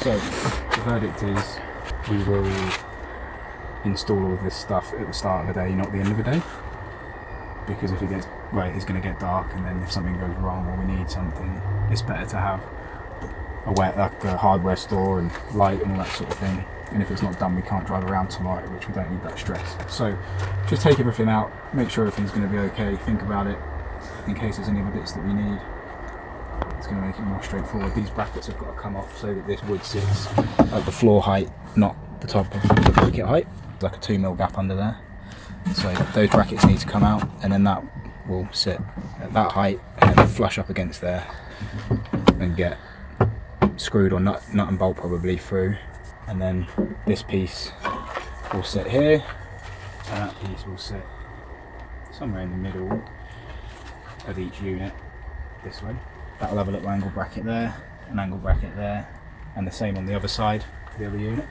So the verdict is we will install all of this stuff at the start of the day, not the end of the day, because if it gets it's going to get dark, and then if something goes wrong or we need something, it's better to have a hardware store and light and all that sort of thing. And if it's not done, we can't drive around tomorrow, which we don't need that stress. So just take everything out, make sure everything's going to be okay, think about it in case there's any other bits that we need. It's going to make it more straightforward. These brackets have got to come off so that this wood sits at the floor height, not the top of the bracket height. There's like a 2mm gap under there. So those brackets need to come out, and then that will sit at that height and then flush up against there and get screwed or nut and bolt probably through. And then this piece will sit here, and that piece will sit somewhere in the middle of each unit this way. That'll have a little angle bracket there, an angle bracket there, and the same on the other side for the other unit.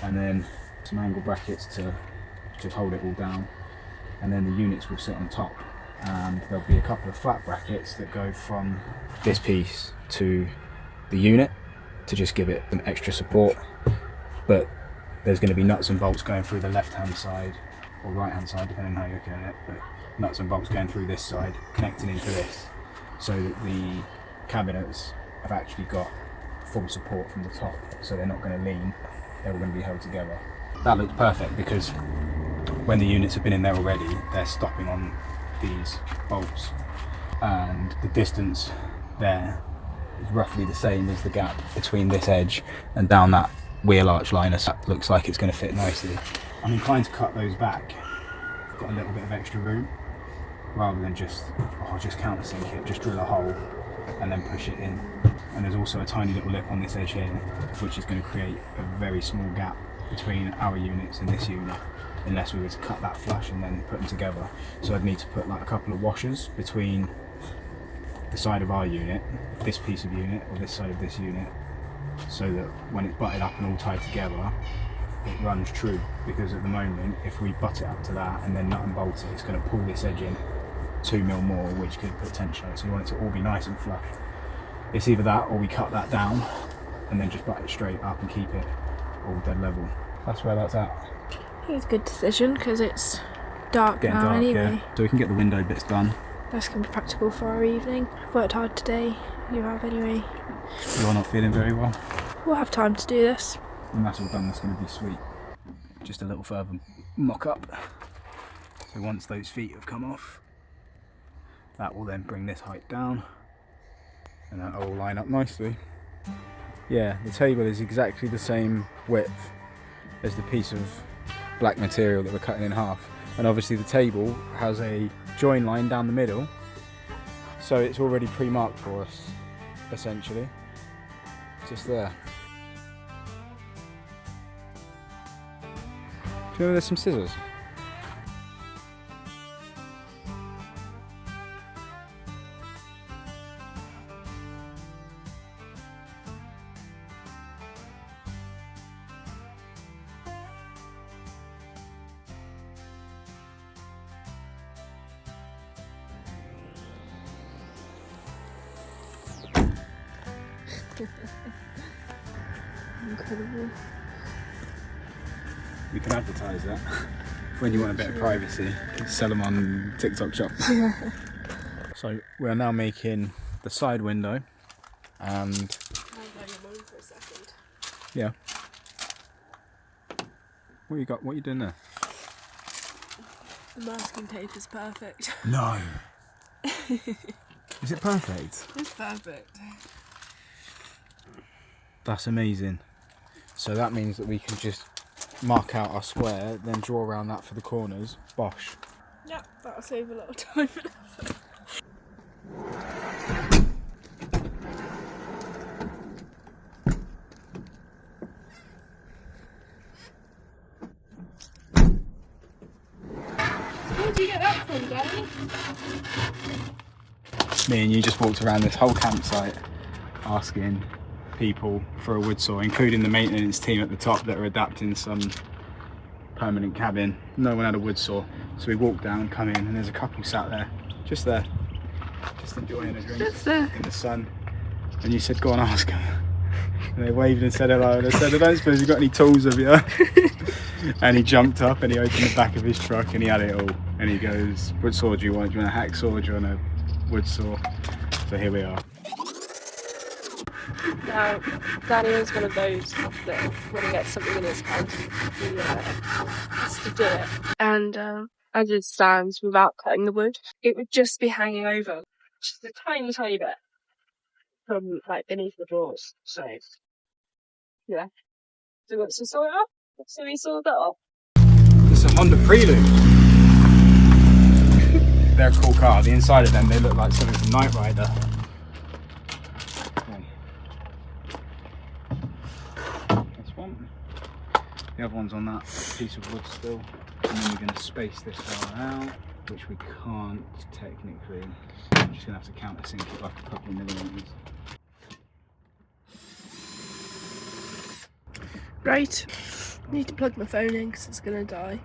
And then some angle brackets to just hold it all down. And then the units will sit on top, and there'll be a couple of flat brackets that go from this piece to the unit to just give it an extra support. But there's going to be nuts and bolts going through the left hand side or right hand side, depending on how you look at it, but nuts and bolts going through this side, connecting into this, so that the cabinets have actually got full support from the top, so they're not going to lean, they're all going to be held together. That looks perfect because when the units have been in there already, they're stopping on these bolts, and the distance there is roughly the same as the gap between this edge and down that wheel arch liner, so that looks like it's going to fit nicely. I'm inclined to cut those back. I've got a little bit of extra room, rather than just countersink it, just drill a hole and then push it in. And there's also a tiny little lip on this edge here, which is going to create a very small gap between our units and this unit, unless we were to cut that flush and then put them together. So I'd need to put like a couple of washers between the side of our unit, this piece of unit, or this side of this unit, so that when it's butted up and all tied together, it runs true. Because at the moment, if we butt it up to that and then nut and bolt it, it's going to pull this edge in 2mm more, which could put tension on it. So you want it to all be nice and flush. It's either that, or we cut that down and then just butt it straight up and keep it all dead level. That's where that's at. I think it's a good decision because it's dark Getting now dark, anyway. yeah. So we can get the window bits done. That's going to be practical for our evening. I've worked hard today, you have anyway. You're not feeling very well. We'll have time to do this. When that's all done, that's going to be sweet. Just a little further mock up. So once those feet have come off, that will then bring this height down, and that'll all line up nicely. Yeah, the table is exactly the same width as the piece of black material that we're cutting in half. And obviously the table has a join line down the middle, so it's already pre-marked for us, essentially. Just there. Do you remember there's some scissors? Incredible. We can advertise that when you want a bit of privacy. Sell them on TikTok Shop. Yeah. So we are now making the side window, and For a second. yeah. What you got? What are you doing there? The masking tape is perfect. No. Is it perfect? It's perfect. That's amazing. So that means that we can just mark out our square, then draw around that for the corners. Bosh. Yeah, that'll save a lot of time and effort. Where'd you get that from, Danny? Me and you just walked around this whole campsite asking people for a wood saw, including the maintenance team at the top that are adapting some permanent cabin. No one had a wood saw, so we walked down, come in, and there's a couple sat there, just enjoying a drink Just there. in the sun. And you said, go and ask them. And they waved and said hello, and I said, I don't suppose you've got any tools with you? And he jumped up and he opened the back of his truck and he had it all. And he goes, what saw do you want? Do you want a hacksaw or do you want a wood saw? So here we are. Now, Danny is one of those that when he gets something in his head, he has to do it. And as it stands, without cutting the wood, it would just be hanging over just a tiny, tiny bit from like beneath the drawers. So, yeah. So once we saw it up, so we saw that up. It's a Honda Prelude. They're a cool car. The inside of them, they look like something from Knight Rider. That's one. The other one's on that piece of wood still. And then we're going to space this one out, which we can't technically. I'm just going to have to countersink it like a couple of millimeters. Right. Need to plug my phone in because it's going to die.